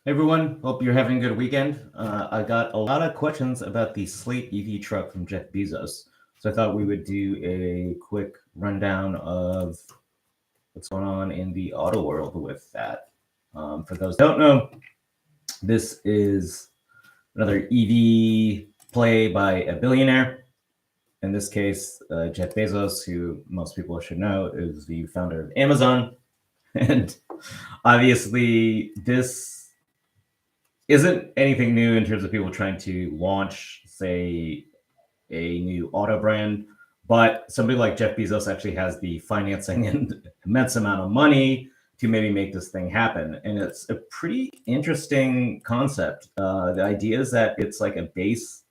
Hey everyone, hope you're having a good weekend. I got a lot of questions about the Slate EV truck from Jeff Bezos. So I thought we would do a quick rundown of what's going on in the auto world with that. For those who don't know, this is another EV play by a billionaire. In this case, Jeff Bezos, who most people should know is the founder of Amazon. And obviously, this isn't anything new in terms of people trying to launch, say, a new auto brand. But somebody like Jeff Bezos actually has the financing and immense amount of money to maybe make this thing happen. And it's a pretty interesting concept. The idea is that it's like a base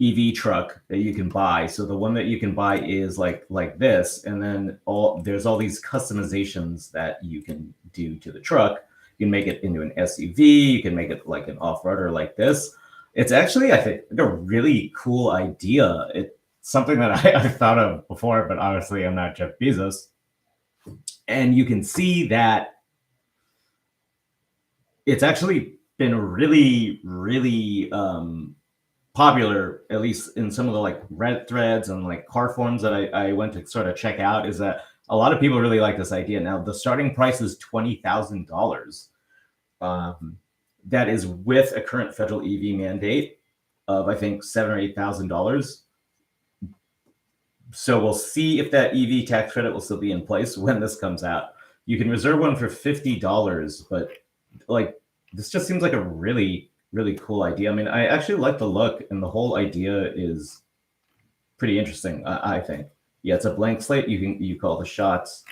EV truck that you can buy. So the one that you can buy is like this, and then there's all these customizations that you can do to the truck. You can make it into an SUV. You can make it like an off-roader like this. It's actually, I think, a really cool idea. It's something that I've thought of before, but obviously I'm not Jeff Bezos. And you can see that it's actually been really popular, at least in some of the like Reddit threads and like car forums that I went to sort of check out, is that a lot of people really like this idea. Now, the starting price is $20,000. That is with a current federal EV mandate of, I think, $7,000 or $8,000. So we'll see if that EV tax credit will still be in place when this comes out. You can reserve one for $50, but like this just seems like a really cool idea. I mean, I actually like the look, and the whole idea is pretty interesting, I think. Yeah, it's a blank slate. You call the shots.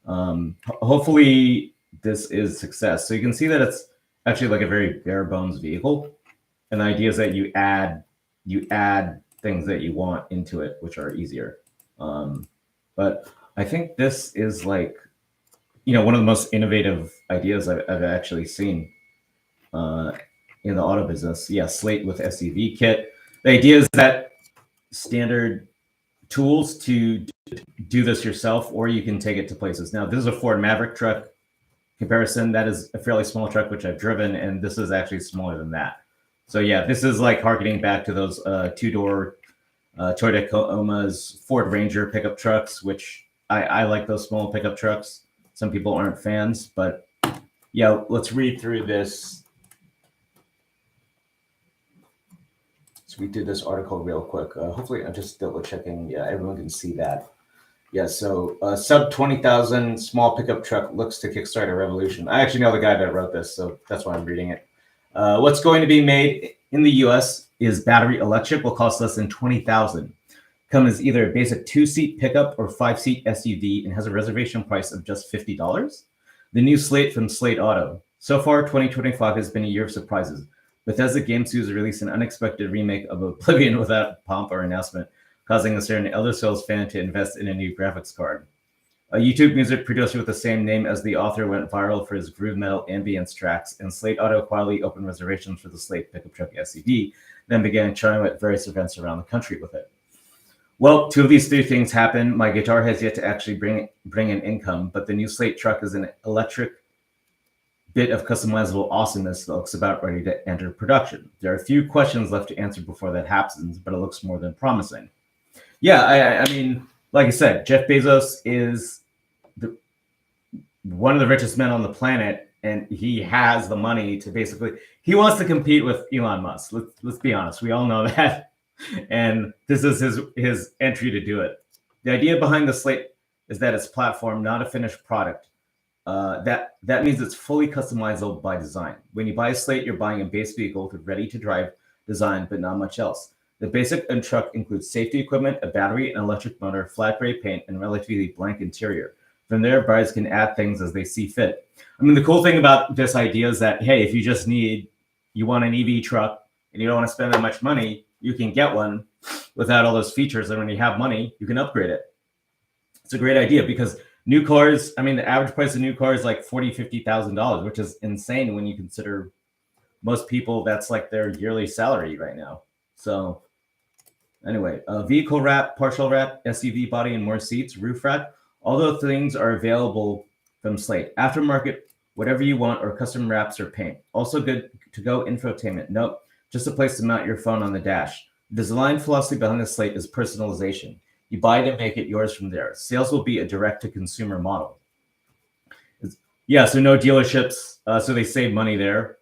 Hopefully this is success. So you can see that it's actually like a very bare bones vehicle. And the idea is that you add things that you want into it, which are easier. But I think this is like, one of the most innovative ideas I've actually seen in the auto business. Yeah, Slate with SUV kit. The idea is that standard tools to do this yourself, or you can take it to places. Now, this is a Ford Maverick truck comparison. That is a fairly small truck, which I've driven, and this is actually smaller than that. So yeah, this is like harkening back to those two-door Toyota Tacomas, Ford Ranger pickup trucks, which I like those small pickup trucks. Some people aren't fans, but yeah, let's read through this. So we did this article real quick. Hopefully, I'm just double checking. Yeah, everyone can see that. Yeah, so sub 20,000 small pickup truck looks to kickstart a revolution. I actually know the guy that wrote this, so that's why I'm reading it. What's going to be made in the U.S. is battery electric, will cost less than $20,000. Come as either a basic 2-seat pickup or 5-seat SUV, and has a reservation price of just $50. The new Slate from Slate Auto. So far, 2025 has been a year of surprises. Bethesda Game Studios released an unexpected remake of Oblivion without pomp or announcement, causing a certain Elder Scrolls fan to invest in a new graphics card. A YouTube music producer with the same name as the author went viral for his groove metal ambience tracks, and Slate Auto quietly opened reservations for the Slate pickup truck SUV, then began charting at various events around the country with it. Well, two of these three things happen. My guitar has yet to actually bring in income, but the new Slate truck is an electric bit of customizable awesomeness that looks about ready to enter production. There are a few questions left to answer before that happens, but it looks more than promising. Yeah, I mean, like I said, Jeff Bezos is one of the richest men on the planet, and he has the money to basically, he wants to compete with Elon Musk. Let's be honest. We all know that. And this is his entry to do it. The idea behind the Slate is that it's platform, not a finished product. That means it's fully customizable by design. When you buy a Slate, you're buying a base vehicle with ready-to-drive design, but not much else. The basic truck includes safety equipment, a battery, an electric motor, flat gray paint, and relatively blank interior. From there, buyers can add things as they see fit. I mean, the cool thing about this idea is that, hey, if you want an EV truck and you don't want to spend that much money, you can get one without all those features. And when you have money, you can upgrade it. It's a great idea because new cars, I mean, the average price of new car is like $40,000, $50,000, which is insane when you consider most people, that's like their yearly salary right now. So anyway, vehicle wrap, partial wrap, SUV body and more seats, roof rack, all those things are available from Slate. Aftermarket whatever you want, or custom wraps or paint. Also good to go infotainment. Nope, just a place to mount your phone on the dash. The design philosophy behind the Slate is personalization. You buy it and make it yours from there. Sales will be a direct-to-consumer model. Yeah, so no dealerships, so they save money there.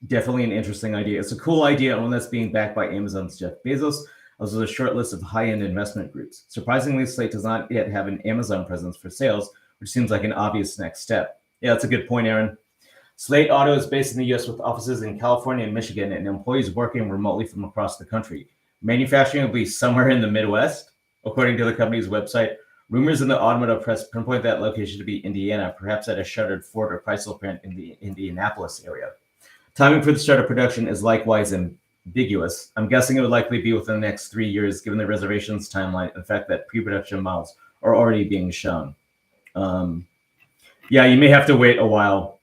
Definitely an interesting idea. It's a cool idea, and one that's being backed by Amazon's Jeff Bezos, as well as a short list of high-end investment groups. Surprisingly, Slate does not yet have an Amazon presence for sales, which seems like an obvious next step. Yeah, that's a good point, Aaron. Slate Auto is based in the U.S. with offices in California and Michigan, and employees working remotely from across the country. Manufacturing will be somewhere in the Midwest, according to the company's website. Rumors in the automotive press pinpoint that location to be Indiana, perhaps at a shuttered Ford or Chrysler plant in the Indianapolis area. Timing for the start of production is likewise ambiguous. I'm guessing it would likely be within the next 3 years, given the reservations timeline and the fact that pre-production models are already being shown. Yeah, you may have to wait a while.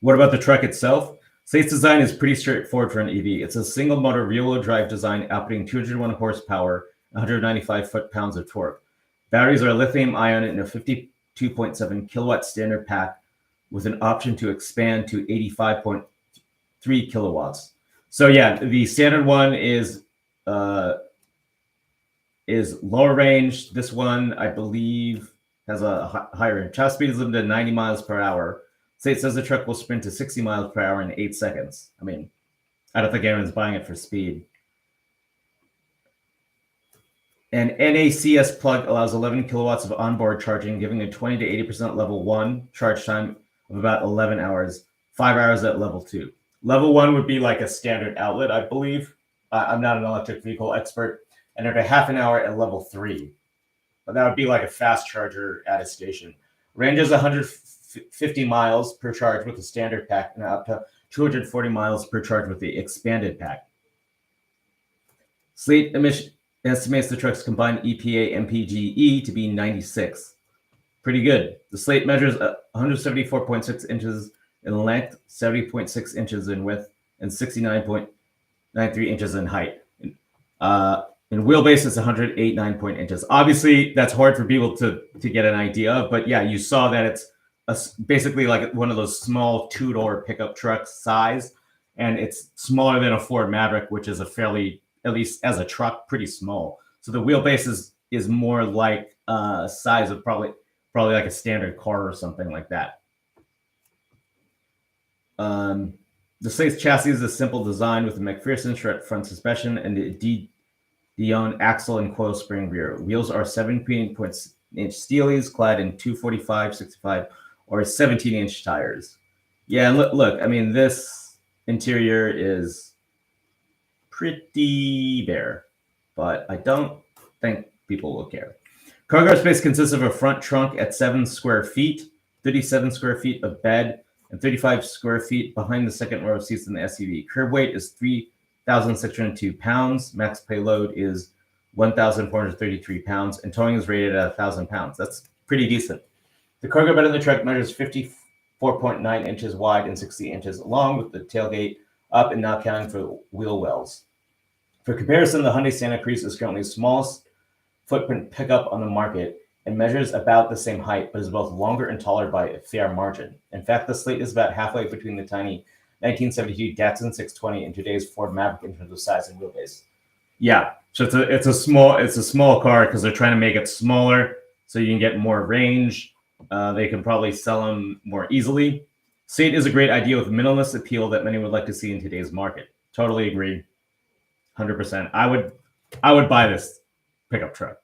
What about the truck itself? Slate's design is pretty straightforward for an EV. It's a single-motor rear-wheel drive design outputting 201 horsepower, 195 foot-pounds of torque. Batteries are lithium-ion in a 52.7 kilowatt standard pack with an option to expand to 85.3 kilowatts. So yeah, the standard one is lower range. This one, I believe, has a higher range. Top speed is limited to 90 miles per hour. Slate says the truck will sprint to 60 miles per hour in 8 seconds. I mean, I don't think anyone's buying it for speed. An NACS plug allows 11 kilowatts of onboard charging, giving a 20 to 80% level 1 charge time of about 11 hours, 5 hours at level 2. Level 1 would be like a standard outlet, I believe. I'm not an electric vehicle expert. And at a half an hour at level 3. But that would be like a fast charger at a station. Range is 150 miles per charge with the standard pack and up to 240 miles per charge with the expanded pack. Slate estimates the truck's combined EPA MPGe to be 96. Pretty good. The Slate measures 174.6 inches in length, 70.6 inches in width, and 69.93 inches in height. In wheelbase, it's 108.9 inches. Obviously, that's hard for people to get an idea of, but yeah, you saw that it's basically like one of those small two-door pickup truck size, and it's smaller than a Ford Maverick, which is a fairly, at least as a truck, pretty small. So the wheelbase is more like size of probably like a standard car or something like that. The Slate's chassis is a simple design with a McPherson strut front suspension and a Dion axle and coil spring rear. Wheels are 17-inch steelies clad in 245, 65, or 17-inch tires. Yeah, look, I mean, this interior is pretty bare, but I don't think people will care. Cargo space consists of a front trunk at 7 square feet, 37 square feet of bed, and 35 square feet behind the second row of seats in the SUV. Curb weight is 3,602 pounds. Max payload is 1,433 pounds, and towing is rated at 1,000 pounds. That's pretty decent. The cargo bed in the truck measures 54.9 inches wide and 60 inches long, with the tailgate up and not counting for wheel wells. For comparison, the Hyundai Santa Cruz is currently the smallest footprint pickup on the market and measures about the same height, but is both longer and taller by a fair margin. In fact, the Slate is about halfway between the tiny 1972 Datsun 620 and today's Ford Maverick in terms of size and wheelbase. Yeah, so it's a small car because they're trying to make it smaller so you can get more range. They can probably sell them more easily. Slate is a great idea with minimalist appeal that many would like to see in today's market. Totally agree, 100%. I would buy this pickup truck.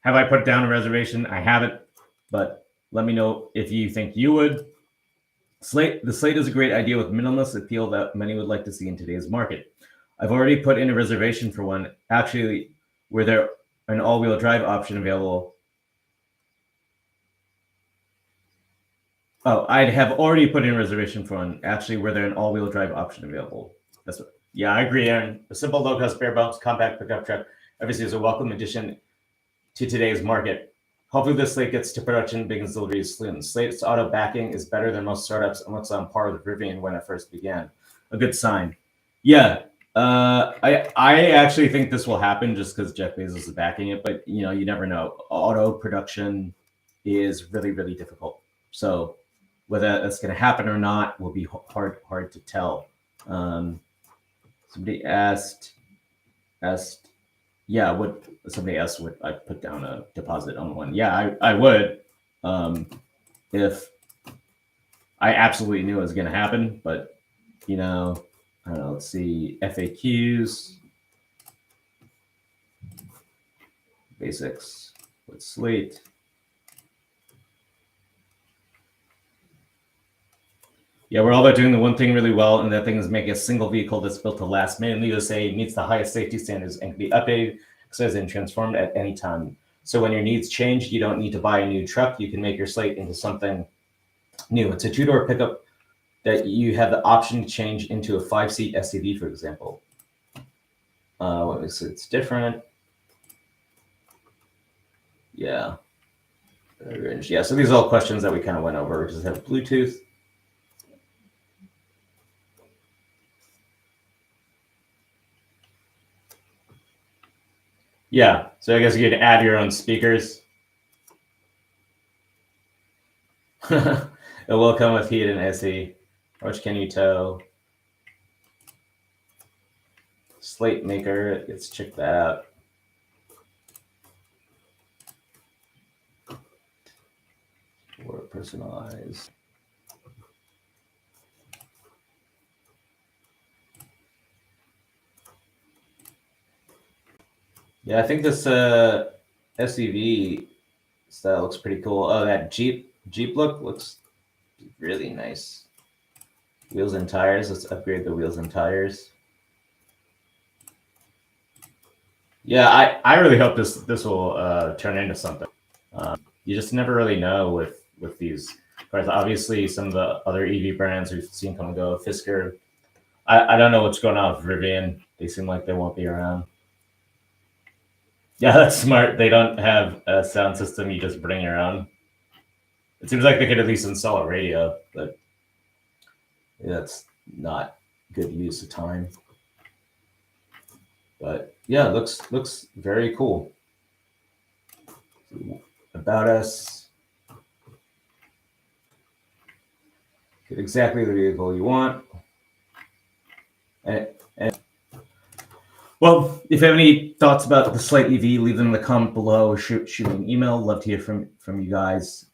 Have I put down a reservation? I haven't, but let me know if you think you would. The Slate is a great idea with minimalist appeal that many would like to see in today's market. I've already put in a reservation for one. Actually, were there an all-wheel drive option available? Oh, I'd have already put in a reservation for one. Actually, were there an all-wheel drive option available? Yeah, I agree, Aaron. A simple, low-cost, bare-bones, compact pickup truck obviously is a welcome addition to today's market. Hopefully this Slate gets to production, begins deliveries soon. Slate's auto backing is better than most startups and looks on par with Rivian when it first began. A good sign. Yeah, I actually think this will happen just because Jeff Bezos is backing it, but you never know. Auto production is really, really difficult. So whether that's going to happen or not will be hard to tell. Somebody asked, yeah, would somebody asked would I put down a deposit on one? Yeah, I would, if I absolutely knew it was going to happen. But I don't know. Let's see, FAQs, basics with Slate. Yeah, we're all about doing the one thing really well, and that thing is making a single vehicle that's built to last. Made in the USA, meets the highest safety standards, and can be updated, accessed, and transformed at any time. So when your needs change, you don't need to buy a new truck. You can make your Slate into something new. It's a two-door pickup that you have the option to change into a 5-seat SUV, for example. What makes it different? Yeah. Yeah, so these are all questions that we kind of went over. Does it have Bluetooth? Yeah, so I guess you could add your own speakers. It will come with heat and AC. Which can you tow? Slate maker. Let's check that out. Or personalized. Yeah, I think this SUV style looks pretty cool. Oh, that Jeep look looks really nice. Wheels and tires. Let's upgrade the wheels and tires. Yeah, I really hope this will turn into something. You just never really know with these cars. Obviously, some of the other EV brands we've seen come and go. Fisker. I don't know what's going on with Rivian. They seem like they won't be around. Yeah, that's smart. They don't have a sound system. You just bring your own. It seems like they could at least install a radio, but that's not good use of time. But yeah, looks very cool. About us. Get exactly the vehicle you want. And well, if you have any thoughts about the Slate EV, leave them in the comment below or shoot me an email. Love to hear from you guys.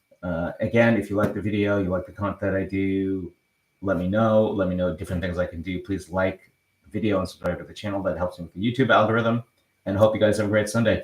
Again, if you like the video, you like the content I do, let me know. Let me know different things I can do. Please like the video and subscribe to the channel. That helps me with the YouTube algorithm. And I hope you guys have a great Sunday.